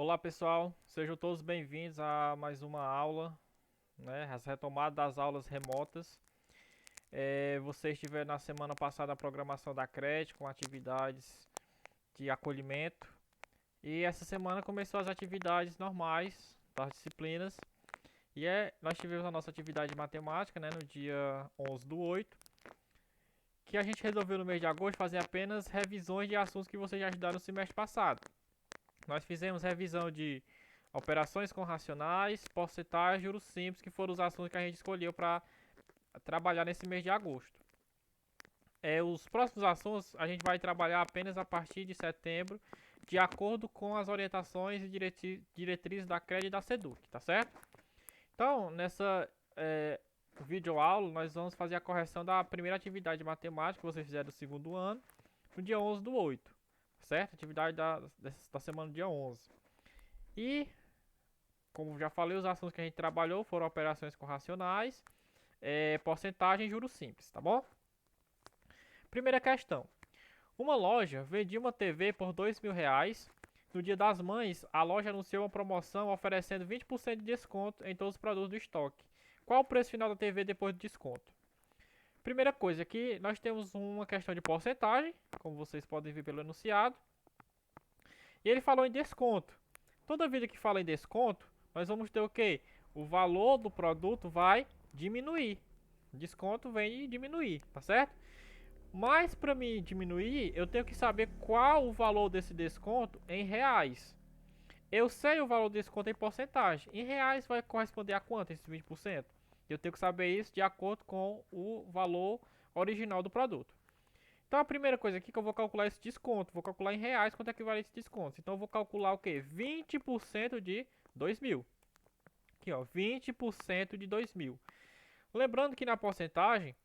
Olá pessoal, sejam todos bem-vindos a mais uma aula, né? As retomadas das aulas remotas. Você estiver na semana passada a programação da CRET com atividades de acolhimento e essa semana começou as atividades normais das disciplinas nós tivemos a nossa atividade de matemática, né, no dia 11/8, que a gente resolveu no mês de agosto fazer apenas revisões de assuntos que vocês já estudaram no semestre passado. Nós fizemos revisão de operações com racionais, porcentagem, juros simples, que foram os assuntos que a gente escolheu para trabalhar nesse mês de agosto. Os próximos assuntos a gente vai trabalhar apenas a partir de setembro, de acordo com as orientações e diretrizes da CRED e da SEDUC, tá certo? Então, nessa videoaula, nós vamos fazer a correção da primeira atividade de matemática que vocês fizeram do segundo ano, no dia 11/8, certo? Atividade da semana do dia 11. E, como já falei, os assuntos que a gente trabalhou foram operações com racionais, porcentagem e juros simples, tá bom? Primeira questão. Uma loja vendia uma TV por R$ 2.000. No dia das mães, a loja anunciou uma promoção oferecendo 20% de desconto em todos os produtos do estoque. Qual o preço final da TV depois do desconto? Primeira coisa, aqui nós temos uma questão de porcentagem, como vocês podem ver pelo enunciado. E ele falou em desconto. Toda vida que fala em desconto, nós vamos ter o quê? O valor do produto vai diminuir. Desconto vem diminuir, tá certo? Mas para me diminuir, eu tenho que saber qual o valor desse desconto em reais. Eu sei o valor desse desconto em porcentagem. Em reais vai corresponder a quanto esses 20%? Eu tenho que saber isso de acordo com o valor original do produto. Então a primeira coisa aqui que eu vou calcular esse desconto, vou calcular em reais quanto é que vale esse desconto. Então eu vou calcular o que? 20% de 2.000. Aqui ó, 20% de 2.000. Lembrando que na porcentagem,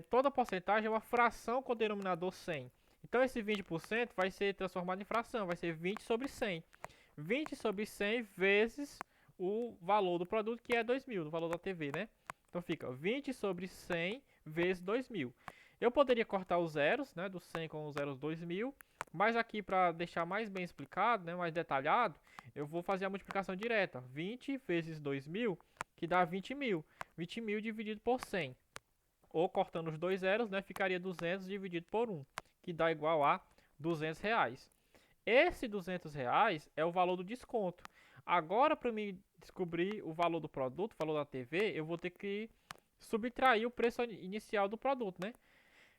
toda porcentagem é uma fração com o denominador 100. Então esse 20% vai ser transformado em fração, vai ser 20 sobre 100. 20 sobre 100 vezes o valor do produto, que é 2.000, o valor da TV, né? Então fica 20 sobre 100 vezes 2.000. Eu poderia cortar os zeros, né, do 100 com os zeros 2.000, mas aqui para deixar mais bem explicado, né, mais detalhado, eu vou fazer a multiplicação direta. 20 vezes 2.000, que dá 20.000. 20.000 dividido por 100. Ou cortando os dois zeros, né, ficaria 200 dividido por 1, que dá igual a R$ 200. Esse R$ 200 é o valor do desconto. Agora, para mim descobrir o valor do produto, o valor da TV, eu vou ter que subtrair o preço inicial do produto, né?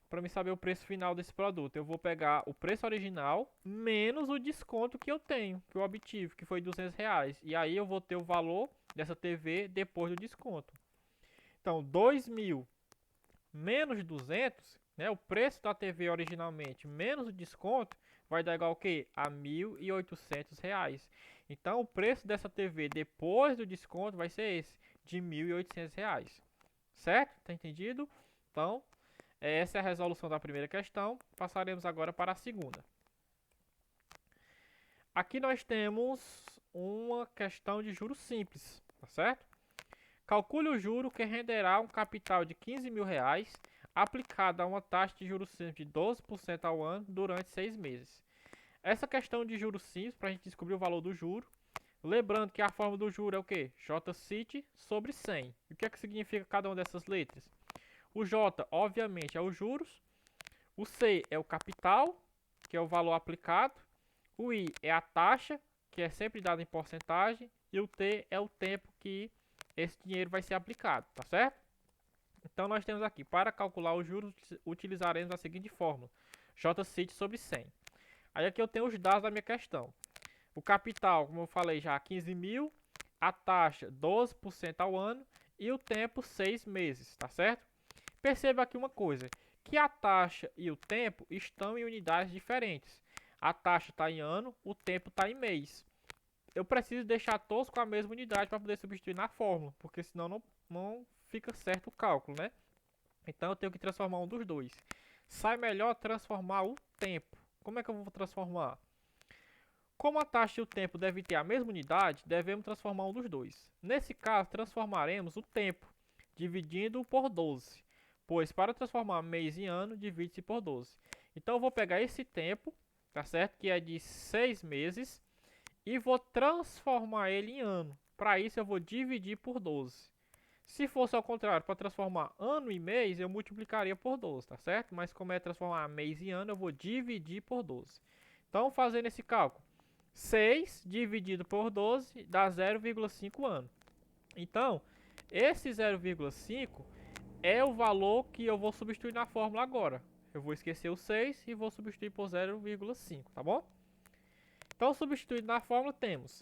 Para me saber o preço final desse produto, eu vou pegar o preço original menos o desconto que eu tenho, que eu obtive, que foi R$ 200. E aí eu vou ter o valor dessa TV depois do desconto. Então, 2.000 menos 200, né, o preço da TV originalmente menos o desconto, vai dar igual a quê? A R$ 1.800. Então, o preço dessa TV depois do desconto vai ser esse, de R$ 1.800. Certo? Tá entendido? Então, essa é a resolução da primeira questão. Passaremos agora para a segunda. Aqui nós temos uma questão de juros simples, tá certo? Calcule o juro que renderá um capital de R$ 15.000 aplicado a uma taxa de juros simples de 12% ao ano durante 6 meses. Essa questão de juros simples, para a gente descobrir o valor do juro, lembrando que a forma do juro é o quê? JCit sobre 100. E o que é que significa cada uma dessas letras? O J, obviamente, é os juros. O C é o capital, que é o valor aplicado. O I é a taxa, que é sempre dada em porcentagem. E o T é o tempo que esse dinheiro vai ser aplicado, tá certo? Então nós temos aqui, para calcular os juros, utilizaremos a seguinte fórmula: JCit sobre 100. Aí aqui eu tenho os dados da minha questão. O capital, como eu falei já, 15.000. A taxa, 12% ao ano. E o tempo, 6 meses, tá certo? Perceba aqui uma coisa, que a taxa e o tempo estão em unidades diferentes. A taxa está em ano, o tempo está em mês. Eu preciso deixar todos com a mesma unidade para poder substituir na fórmula, porque senão não fica certo o cálculo, né? Então eu tenho que transformar um dos dois. Sai melhor transformar o tempo. Como é que eu vou transformar? Como a taxa e o tempo devem ter a mesma unidade, devemos transformar um dos dois. Nesse caso, transformaremos o tempo, dividindo por 12. Pois para transformar mês em ano, divide-se por 12. Então eu vou pegar esse tempo, tá certo? Que é de 6 meses, e vou transformar ele em ano. Para isso eu vou dividir por 12. Se fosse ao contrário, para transformar ano em mês, eu multiplicaria por 12, tá certo? Mas como é transformar mês em ano, eu vou dividir por 12. Então, fazendo esse cálculo, 6 dividido por 12 dá 0,5 ano. Então, esse 0,5 é o valor que eu vou substituir na fórmula agora. Eu vou esquecer o 6 e vou substituir por 0,5, tá bom? Então, substituído na fórmula, temos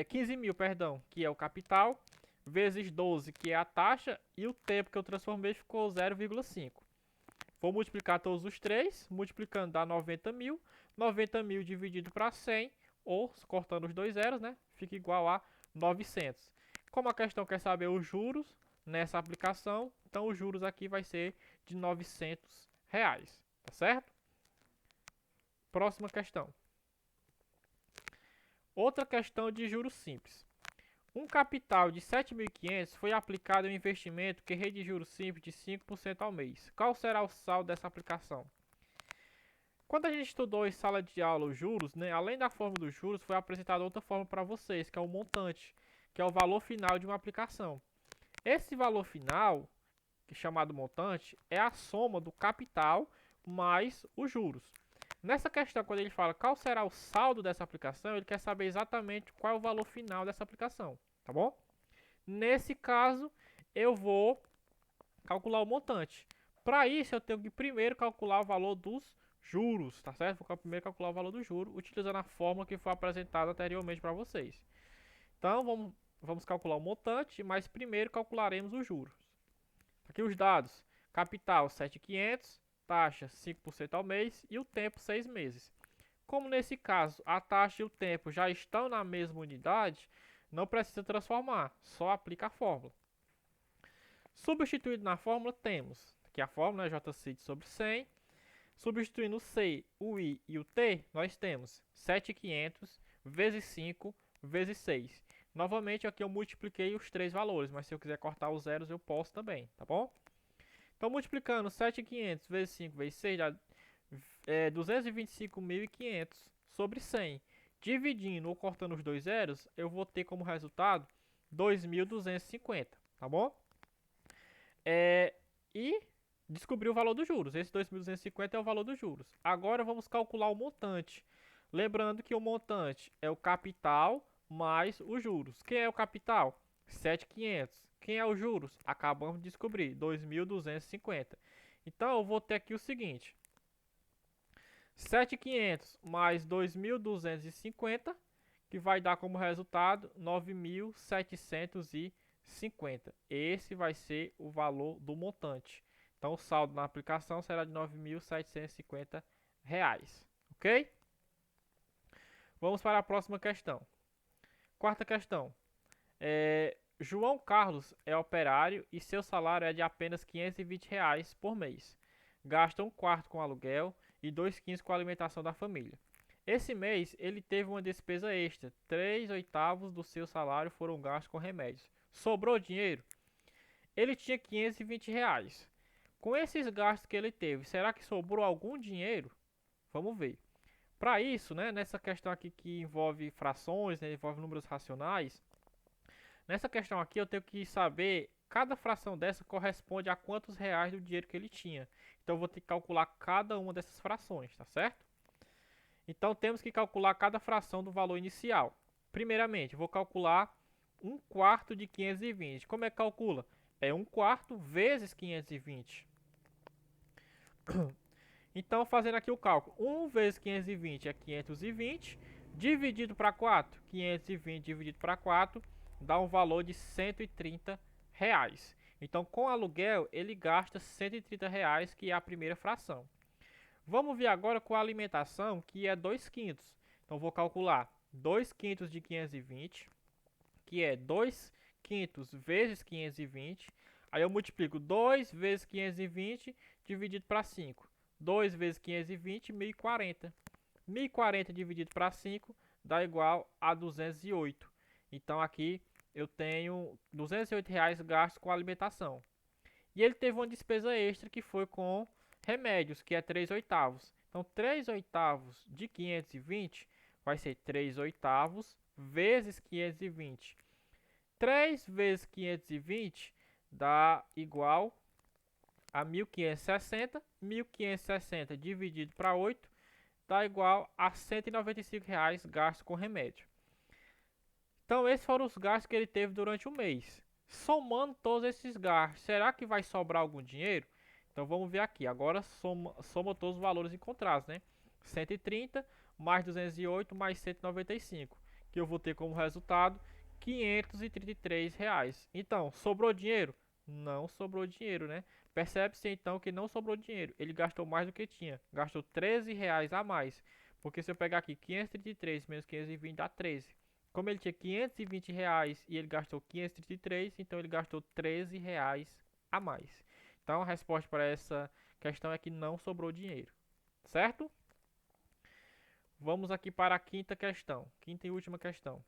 15 mil, perdão, que é o capital, vezes 12, que é a taxa, e o tempo que eu transformei ficou 0,5. Vou multiplicar todos os três, multiplicando dá 90 mil. 90 mil dividido para 100, ou cortando os dois zeros, né? Fica igual a 900. Como a questão quer saber os juros nessa aplicação, então os juros aqui vai ser de R$ 900, tá certo? Próxima questão. Outra questão de juros simples. Um capital de 7.500 foi aplicado em um investimento que rende juros simples de 5% ao mês. Qual será o saldo dessa aplicação? Quando a gente estudou em sala de aula os juros, né, além da fórmula dos juros, foi apresentada outra forma para vocês, que é o montante, que é o valor final de uma aplicação. Esse valor final, que é chamado montante, é a soma do capital mais os juros. Nessa questão, quando ele fala qual será o saldo dessa aplicação, ele quer saber exatamente qual é o valor final dessa aplicação, tá bom? Nesse caso, eu vou calcular o montante. Para isso, eu tenho que primeiro calcular o valor dos juros, tá certo? Vou primeiro calcular o valor do juro, utilizando a fórmula que foi apresentada anteriormente para vocês. Então, vamos calcular o montante, mas primeiro calcularemos os juros. Aqui os dados: capital 7.500, taxa 5% ao mês e o tempo 6 meses. Como nesse caso a taxa e o tempo já estão na mesma unidade, não precisa transformar, só aplica a fórmula. Substituído na fórmula, temos aqui a fórmula, né, JCID sobre 100. Substituindo o C, o I e o T, nós temos 7.500 vezes 5 vezes 6. Novamente, aqui eu multipliquei os três valores, mas se eu quiser cortar os zeros, eu posso também, tá bom? Então, multiplicando 7.500 vezes 5 vezes 6 dá 225.500 sobre 100. Dividindo ou cortando os dois zeros, eu vou ter como resultado 2.250, tá bom? E descobrir o valor dos juros. Esse 2.250 é o valor dos juros. Agora vamos calcular o montante. Lembrando que o montante é o capital mais os juros. Quem é o capital? 7.500. Quem é os juros? Acabamos de descobrir, 2.250. Então eu vou ter aqui o seguinte: 7.500 mais 2.250, que vai dar como resultado 9.750. Esse vai ser o valor do montante. Então, o saldo na aplicação será de R$ 9.750, ok? Vamos para a próxima questão. Quarta questão. João Carlos é operário e seu salário é de apenas R$ 520 por mês. Gasta 1/4 com aluguel e 2/15 com a alimentação da família. Esse mês, ele teve uma despesa extra. 3/8 do seu salário foram gastos com remédios. Sobrou dinheiro? Ele tinha R$ 520. Com esses gastos que ele teve, será que sobrou algum dinheiro? Vamos ver. Para isso, né, nessa questão aqui que envolve frações, né, envolve números racionais, nessa questão aqui eu tenho que saber, cada fração dessa corresponde a quantos reais do dinheiro que ele tinha. Então eu vou ter que calcular cada uma dessas frações, tá certo? Então temos que calcular cada fração do valor inicial. Primeiramente, vou calcular 1/4 de 520. Como é que calcula? É 1/4 vezes 520. Então, fazendo aqui o cálculo, 1 vezes 520 é 520, dividido para 4, 520 dividido para 4, dá um valor de R$ 130. Então, com aluguel, ele gasta R$ 130, que é a primeira fração. Vamos ver agora com a alimentação, que é 2/5. Então, vou calcular 2/5 de 520, que é 2/5 vezes 520. Aí eu multiplico 2 vezes 520 dividido para 5. 2 vezes 520, 1.040. 1.040 dividido para 5 dá igual a 208. Então aqui eu tenho R$ 208 gastos com alimentação. E ele teve uma despesa extra que foi com remédios, que é 3/8. Então 3/8 de 520 vai ser 3/8 vezes 520. 3 vezes 520 dá igual a 1.560. 1.560 dividido para 8 dá igual a R$ 195 gastos com remédio. Então esses foram os gastos que ele teve durante o mês. Somando todos esses gastos, será que vai sobrar algum dinheiro? Então vamos ver aqui. Agora soma todos os valores encontrados, né? 130 mais 208 mais 195, que eu vou ter como resultado R$ 533. Então, sobrou dinheiro? Não sobrou dinheiro, né? Percebe-se então que não sobrou dinheiro. Ele gastou mais do que tinha. Gastou R$ 13 a mais. Porque se eu pegar aqui 533 menos 520 dá 13. Como ele tinha R$ 520 e ele gastou 533, então ele gastou R$ 13 a mais. Então a resposta para essa questão é que não sobrou dinheiro. Certo? Vamos aqui para a quinta questão. Quinta e última questão.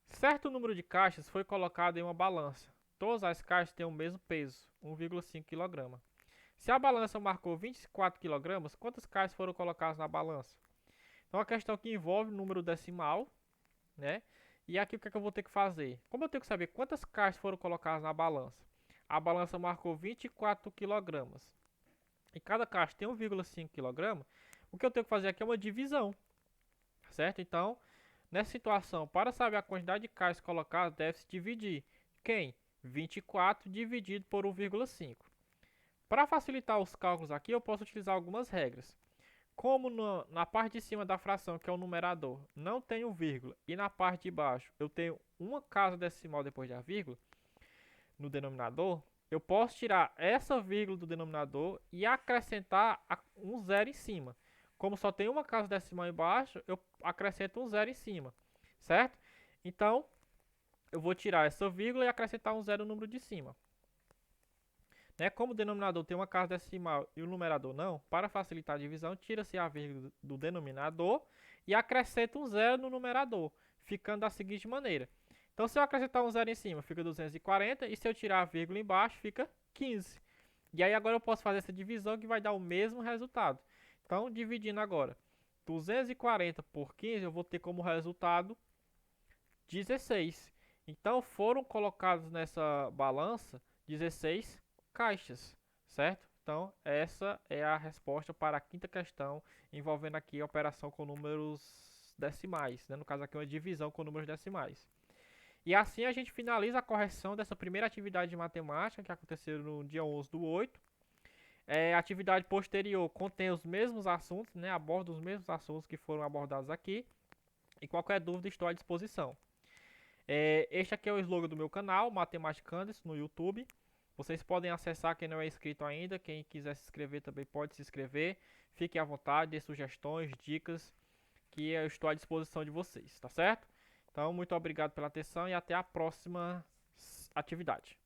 Certo número de caixas foi colocado em uma balança. Todas as caixas têm o mesmo peso, 1,5 kg. Se a balança marcou 24 kg, quantas caixas foram colocadas na balança? Então, é uma questão que envolve número decimal, né? E aqui o que é que eu vou ter que fazer? Como eu tenho que saber quantas caixas foram colocadas na balança? A balança marcou 24 kg. E cada caixa tem 1,5 kg. O que eu tenho que fazer aqui é uma divisão, certo? Então, nessa situação, para saber a quantidade de caixas colocadas, deve-se dividir. Quem? 24 dividido por 1,5. Para facilitar os cálculos aqui, eu posso utilizar algumas regras. Como na parte de cima da fração, que é o numerador, não tenho vírgula, e na parte de baixo eu tenho uma casa decimal depois da vírgula, no denominador, eu posso tirar essa vírgula do denominador e acrescentar um zero em cima. Como só tem uma casa decimal embaixo, eu acrescento um zero em cima, certo? Então, eu vou tirar essa vírgula e acrescentar um zero no número de cima. Como o denominador tem uma casa decimal e o numerador não, para facilitar a divisão, tira-se a vírgula do denominador e acrescenta um zero no numerador, ficando da seguinte maneira. Então, se eu acrescentar um zero em cima, fica 240, e se eu tirar a vírgula embaixo, fica 15. E aí agora eu posso fazer essa divisão que vai dar o mesmo resultado. Então, dividindo agora, 240 por 15, eu vou ter como resultado 16. Então, foram colocados nessa balança 16 caixas, certo? Então, essa é a resposta para a quinta questão, envolvendo aqui a operação com números decimais, né? No caso aqui uma divisão com números decimais. E assim a gente finaliza a correção dessa primeira atividade de matemática, que aconteceu no dia 11/8. A atividade posterior contém os mesmos assuntos, né? Aborda os mesmos assuntos que foram abordados aqui. E qualquer dúvida estou à disposição. Este aqui é o slogan do meu canal, Matemática Anderson, no YouTube. Vocês podem acessar, quem não é inscrito ainda. Quem quiser se inscrever também pode se inscrever. Fiquem à vontade, dê sugestões, dicas, que eu estou à disposição de vocês, tá certo? Então, muito obrigado pela atenção e até a próxima atividade.